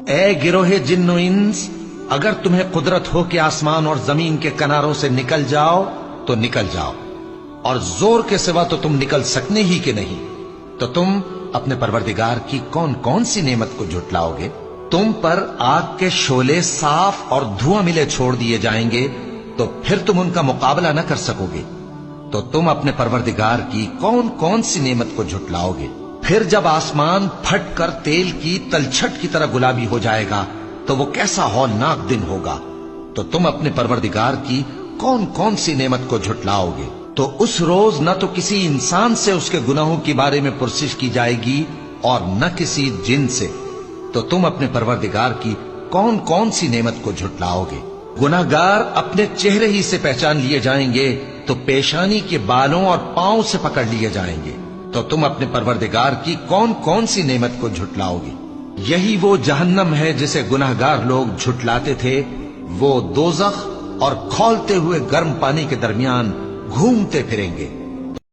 اے گروہ جن و انس، اگر تمہیں قدرت ہو کہ آسمان اور زمین کے کناروں سے نکل جاؤ تو نکل جاؤ، اور زور کے سوا تو تم نکل سکنے ہی کہ نہیں، تو تم اپنے پروردگار کی کون کون سی نعمت کو جھٹلاؤ گے؟ تم پر آگ کے شعلے صاف اور دھواں ملے چھوڑ دیے جائیں گے، تو پھر تم ان کا مقابلہ نہ کر سکو گے، تو تم اپنے پروردگار کی کون کون سی نعمت کو جھٹلاؤ گے؟ پھر جب آسمان پھٹ کر تیل کی تلچھٹ کی طرح گلابی ہو جائے گا تو وہ کیسا ہولناک دن ہوگا، تو تم اپنے پروردگار کی کون کون سی نعمت کو جھٹلاؤ گے؟ تو اس روز نہ تو کسی انسان سے اس کے گناہوں کے بارے میں پرسش کی جائے گی اور نہ کسی جن سے، تو تم اپنے پروردگار کی کون کون سی نعمت کو جھٹلاؤ گے؟ گناہگار اپنے چہرے ہی سے پہچان لیے جائیں گے تو پیشانی کے بالوں اور پاؤں سے پکڑ لیے جائیں گے، تو تم اپنے پروردگار کی کون کون سی نعمت کو جھٹلاؤ گے؟ یہی وہ جہنم ہے جسے گناہگار لوگ جھٹلاتے تھے، وہ دوزخ اور کھولتے ہوئے گرم پانی کے درمیان گھومتے پھریں گے۔